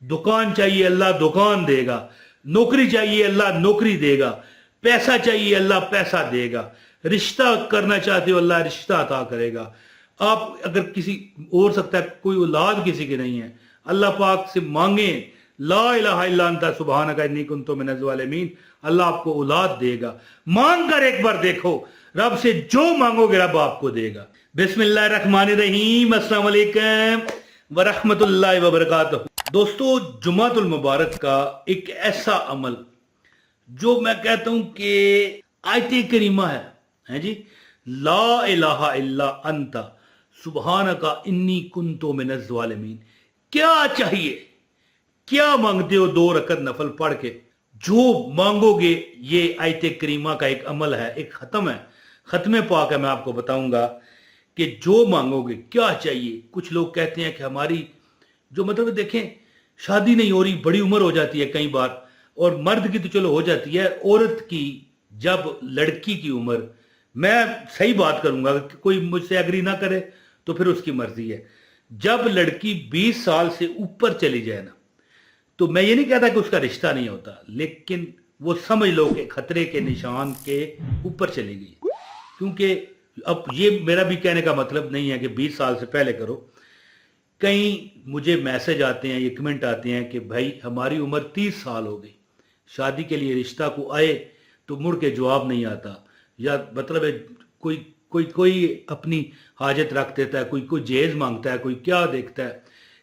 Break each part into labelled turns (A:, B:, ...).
A: दुकान चाहिए अल्लाह दुकान देगा, नौकरी चाहिए अल्लाह नौकरी देगा, पैसा चाहिए अल्लाह पैसा देगा, रिश्ता करना चाहते हो अल्लाह रिश्ता अता करेगा। आप अगर किसी और सकता है कोई औलाद किसी की नहीं है, अल्लाह पाक से मांगे, ला इलाहा इल्ला अंता सुब्हानका इन्नी कुन्तु मिनज़ ज़ालिमीन, अल्लाह आपको औलाद देगा। मांग कर एक बार देखो, रब से जो मांगोगे रब आपको देगा। बिस्मिल्लाहिर्रहमानिर्रहीम, अस्सलाम वालेकुम व रहमतुल्लाहि व बरकातहू। दोस्तों, जुमातुल मुबारक का एक ऐसा अमल जो मैं कहता हूं कि आयते करीमा है जी, ला इलाहा इल्ला अंता सुब्हानका इन्नी कुन्तु मिनज़ ज़ालिमीन। क्या चाहिए, क्या मांगते हो? 2 रकत नफल पढ़ के जो मांगोगे, ये आयते करीमा का एक अमल है, एक खत्म है, खत्म पाक है। मैं आपको बताऊंगा कि जो मांगोगे क्या चाहिए। कुछ लोग कहते हैं कि हमारी जो मतलब देखें, शादी नहीं हो रही, बड़ी उम्र हो जाती है कई बार, और मर्द की तो चलो हो जाती है, औरत की जब लड़की की उम्र, मैं सही बात करूंगा, कोई मुझसे एग्री ना करे तो फिर उसकी मर्जी है, जब लड़की 20 साल से ऊपर चली जाए ना, तो मैं ये नहीं कहता कि उसका रिश्ता नहीं होता, लेकिन वो समझ लो कि खतरे के निशान के ऊपर चली गई। क्योंकि अब ये मेरा भी कहने का मतलब नहीं है कि 20 साल से पहले करो। कई मुझे मैसेज आते हैं, ये कमेंट आते हैं कि भाई हमारी उम्र 30 साल हो गई, शादी के लिए रिश्ता को आए तो मुड़ के जवाब नहीं आता, या मतलब है कोई कोई कोई अपनी हाजत रख देता है, कोई कोई जहेज मांगता है, कोई क्या देखता है,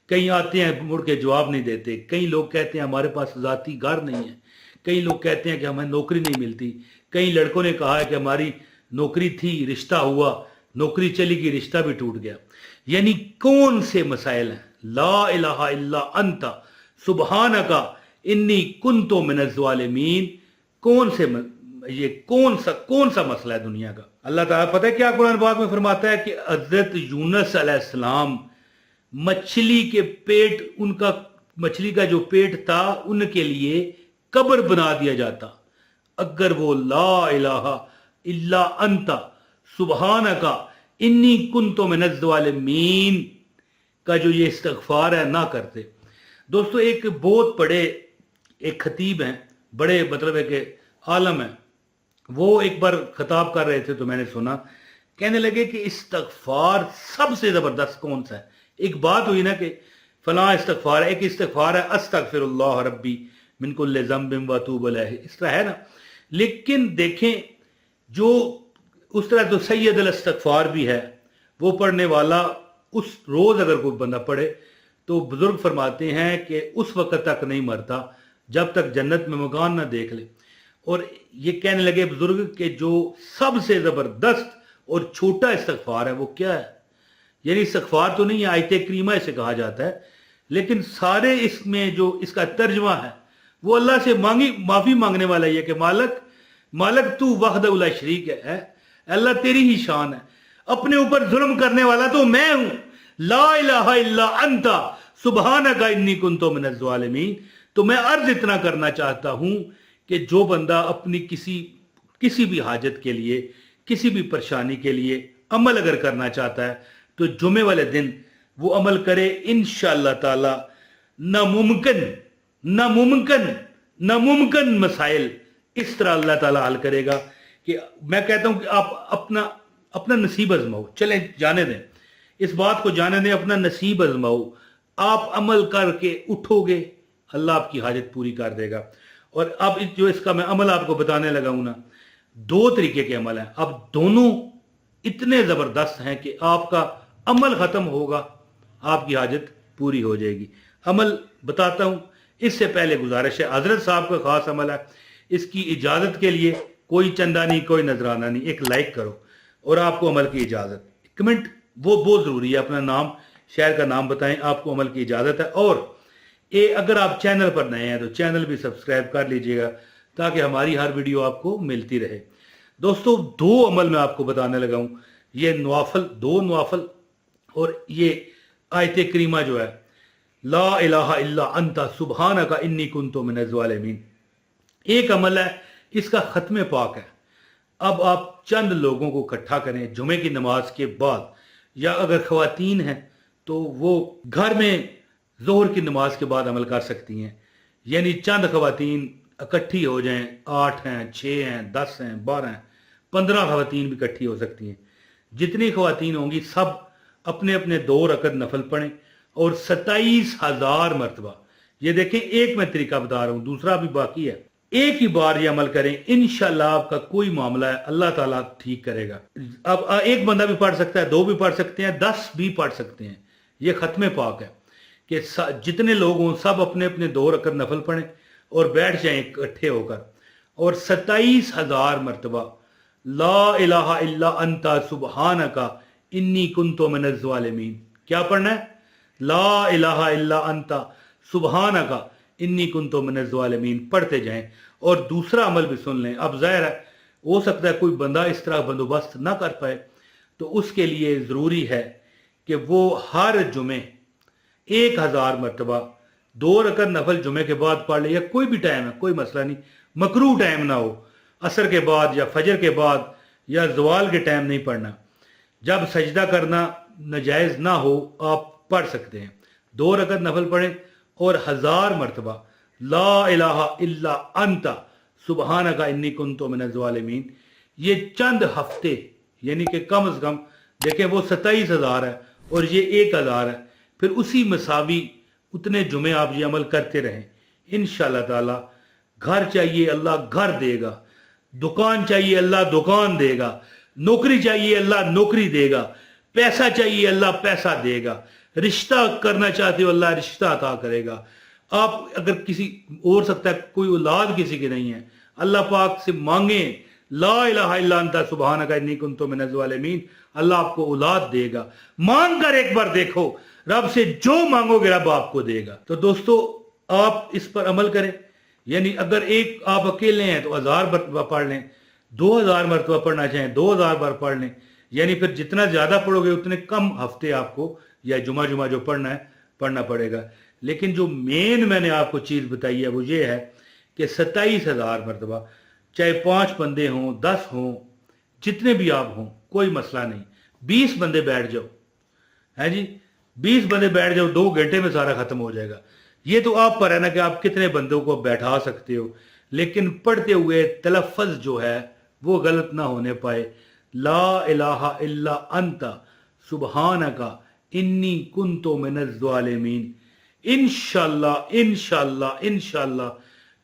A: कई आते हैं मुड़ के जवाब नहीं देते। कई लोग कहते हैं हमारे पास ज़ाती घर नहीं है, कई लोग कहते हैं कि हमें नौकरी नहीं मिलती, कई लड़कों ने कहा है कि हमारी नौकरी थी, रिश्ता हुआ, नौकरी चली गई, रिश्ता भी टूट गया। यानी कौन से मसाइल हैं? ला इलाहा इल्ला अंता सुब्हानका इन्नी कुन्तु मिनज़ ज़ालिमीन, ये कौन सा मसला है दुनिया का? अल्लाह ताला पता है क्या कुरान पाक में फरमाता है कि हज़रत यूनुस अलैहिस्सलाम, मछली के पेट, उनका मछली का जो पेट था उनके लिए कब्र बना दिया जाता अगर वो ला इलाहा इल्ला अंता सुब्हानका इन्नी कुन्तु मिनज़ ज़ालिमीन का जो ये इस्तिग़फ़ार है ना करते। दोस्तों, एक बहुत बड़े एक खतीब हैं, बड़े मतलब है कि आलम है, वो एक बार खिताब कर रहे थे तो मैंने सुना, कहने लगे कि इस्तिग़फ़ार सबसे ज़बरदस्त कौन सा है। एक बात हुई ना कि फलां इस्तिग़फ़ार है, एक इस्तिग़फ़ार है अस्तग़फ़िरुल्लाह रब्बी मिन कुल्लि ज़ंबिन व अतूबु इलैहि, इस तरह है ना। लेकिन देखें, जो उस तरह तो सैयद अल इस्तिग़फ़ार भी है, वो पढ़ने वाला उस रोज़ अगर कोई बंदा पढ़े तो बुजुर्ग फरमाते हैं कि उस वक़्त तक नहीं मरता जब तक जन्नत में मकान ना देख ले। और ये कहने लगे बुजुर्ग कि जो सबसे ज़बरदस्त और छोटा इस्तिग़फ़ार है वो क्या है? यानी इस्तिग़फ़ार तो नहीं है, आयते करीमा इसे कहा जाता है, लेकिन सारे इसमें जो इसका तर्जमा है वो अल्लाह से माफ़ी मांगने वाला ये कि मालक तू वहदहु ला शरीक है, अल्लाह तेरी ही शान है, अपने ऊपर जुल्म करने वाला तो मैं हूं, ला इलाहा इल्ला अंता सुब्हानका इन्नी कुन्तु मिनज़ ज़ालिमीन। तो मैं अर्ज इतना करना चाहता हूं कि जो बंदा अपनी किसी भी हाजत के लिए, किसी भी परेशानी के लिए अमल अगर करना चाहता है तो जुमे वाले दिन वो अमल करे, इंशाअल्लाह ताला नामुमकिन मसाइल इस तरह अल्लाह ताला हल करेगा कि मैं कहता हूं कि आप अपना नसीब आजमाओ। चलें, जाने दें इस बात को, जाने दें, अपना नसीब आजमाओ। आप अमल करके उठोगे, अल्लाह आपकी हाजत पूरी कर देगा। और अब जो इसका मैं अमल आपको बताने लगा हूं ना, 2 तरीके के अमल हैं, अब दोनों इतने ज़बरदस्त हैं कि आपका अमल ख़त्म होगा, आपकी हाजत पूरी हो जाएगी। अमल बताता हूं, इससे पहले गुजारिश है, हजरत साहब का ख़ास अमल है, इसकी इजाज़त के लिए कोई चंदा नहीं, कोई नजराना नहीं, एक लाइक करो और आपको अमल की इजाज़त। कमेंट वो बहुत ज़रूरी है, अपना नाम, शहर का नाम बताएं, आपको अमल की इजाज़त है। और अगर आप चैनल पर नए हैं तो चैनल भी सब्सक्राइब कर लीजिएगा ताकि हमारी हर वीडियो आपको मिलती रहे। दोस्तों, 2 अमल मैं आपको बताने लगा हूं, ये दो नवाफल और ये आयत करीमा जो है, ला इलाहा इल्ला अंता सुब्हानका इन्नी कुन्तु मिनज़ ज़ालिमीन, एक अमल है, इसका खत्म पाक है। अब आप चंद लोगों को इकट्ठा करें जुमे की नमाज के बाद, या अगर ख़वातीन हैं तो वो घर में ज़ोहर की नमाज के बाद अमल कर सकती हैं। यानी चंद ख़वातीन इकट्ठी हो जाएं, 8 हैं, 6 हैं, 10 हैं, 12 हैं, 15 ख़वातीन भी इकट्ठी हो सकती हैं। जितनी ख़वातीन होंगी सब अपने अपने 2 रकत नफल पढ़ें और 27,000 मरतबा, ये देखें एक मैं तरीका बता रहा हूँ, दूसरा भी बाकी है, एक ही बार ये अमल करें, इंशाल्लाह आपका कोई मामला है अल्लाह ताला ठीक करेगा। अब एक बंदा भी पढ़ सकता है, 2 भी पढ़ सकते हैं, 10 भी पढ़ सकते हैं। ये खत्म पाक है कि जितने लोग हों सब अपने अपने 2 रकत नफल पढ़ें और बैठ जाएं इकट्ठे होकर और 27,000 मरतबा ला इलाहा इल्ला अंता सुबहानका इन्नी कुन्तु मिनज़ ज़ालिमीन। क्या पढ़ना है? ला इलाहा इल्ला अंता सुबहानका इन्नी कुन्तु मिनज़ ज़ालिमीन पढ़ते जाएं। और दूसरा अमल भी सुन लें। अब ज़ाहिर है हो सकता है कोई बंदा इस तरह बंदोबस्त ना कर पाए, तो उसके लिए ज़रूरी है कि वो हर जुमे 1000 मरतबा 2 रकत नफल जुमे के बाद पढ़ ले, या कोई भी टाइम है, कोई मसला नहीं, मकरूह टाइम ना हो, असर के बाद या फजर के बाद या ज़वाल के टाइम नहीं पढ़ना। जब सजदा करना नाजायज़ ना हो आप पढ़ सकते हैं। 2 रकत नफल पढ़ें और 1000 मरतबा ला इलाहा इल्ला अंता सुबहानका इन्नी कुन्तु मिनज़ ज़ालिमीन। ये चंद हफ्ते, यानी कि कम से कम देखें वो 27,000 है और ये 1000 है, फिर उसी मसावी उतने जुमे आप ये अमल करते रहें, इंशाअल्लाह ताला। घर चाहिए अल्लाह घर देगा, दुकान चाहिए अल्लाह दुकान देगा, नौकरी चाहिए अल्लाह नौकरी देगा, पैसा चाहिए अल्लाह पैसा देगा, रिश्ता करना चाहते हो अल्लाह रिश्ता अता करेगा। आप अगर किसी, हो सकता है कोई औलाद किसी की नहीं है, अल्लाह पाक से मांगे ला इलाहा इल्ला अंता सुबहानका इन्नी कुन्तु मिनज़ ज़ालिमीन, अल्लाह आपको औलाद देगा। मांग कर एक बार देखो, रब से जो मांगोगे रब आपको देगा। तो दोस्तों आप इस पर अमल करें। यानी अगर एक आप अकेले हैं तो 1000 मरतबा पढ़ लें, 2000 मरतबा पढ़ना चाहें 2000 बार पढ़ लें। यानी फिर जितना ज़्यादा पढ़ोगे उतने कम हफ्ते आपको या जुमा जुमा जो पढ़ना है पढ़ना पड़ेगा। लेकिन जो मेन मैंने आपको चीज़ बताई है वो ये है कि 27,000 मरतबा, चाहे 5 बंदे हों 10 हों, जितने भी आप हों कोई मसला नहीं। 20 बंदे बैठ जाओ, है जी, 20 बंदे बैठ जाओ, 2 घंटे में सारा खत्म हो जाएगा। ये तो आप पर है ना कि आप कितने बंदों को बैठा सकते हो, लेकिन पढ़ते हुए तलफ़्फ़ुज़ जो है वो गलत ना होने पाए। ला इलाहा इल्ला अंता सुबहानका इन्नी कुन्तु मिनज़ ज़ालिमीन। इंशाअल्लाह इंशाअल्लाह इंशाअल्लाह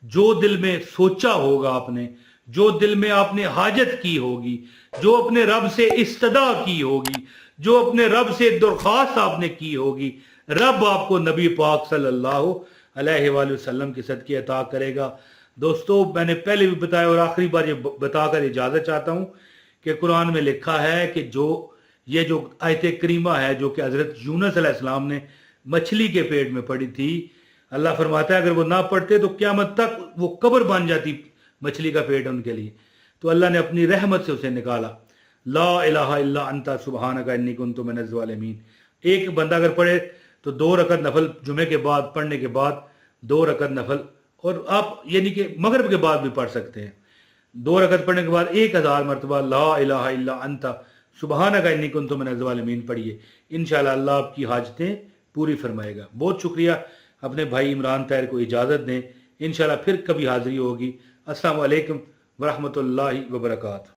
A: जो दिल में सोचा होगा आपने, जो दिल में आपने हाजत की होगी, जो अपने रब से इस्तदा की होगी, जो अपने रब से दरख्वास्त आपने की होगी, रब आपको नबी पाक सल्लल्लाहु अलैहि वसल्लम के सदके अता करेगा। दोस्तों मैंने पहले भी बताया और आखिरी बार ये बताकर इजाज़त चाहता हूँ कि कुरान में लिखा है कि ये जो आयत करीमा है जो कि हज़रत यूनुस अलैहिस्सलाम ने मछली के पेट में पड़ी थी, अल्लाह फरमाता है अगर वो ना पढ़ते तो क़यामत तक वो कब्र बन जाती मछली का पेट उनके लिए। तो अल्लाह ने अपनी रहमत से उसे निकाला। ला इलाहा इल्ला अंता सुबहानका इन्नी कुन्तु मिनज़ ज़ालिमीन। एक बंदा अगर पढ़े तो 2 रकत नफल जुमे के बाद पढ़ने के बाद 2 रकत नफल, और आप यानी कि मगरिब के बाद भी पढ़ सकते हैं। 2 रकत पढ़ने के बाद 1000 मरतबा ला इलाहा इल्ला अंता सुबहानका इन्नी कुन्तु मिनज़ ज़ालिमीन पढ़िए। इंशाअल्लाह अल्लाह आपकी हाजतें पूरी फरमाएगा। बहुत शुक्रिया। अपने भाई इमरान ताहिर को इजाज़त दें, इंशाअल्लाह फिर कभी हाज़िरी होगी। अस्सलामु अलैकुम वरहमतुल्लाहि वबरकातुहू।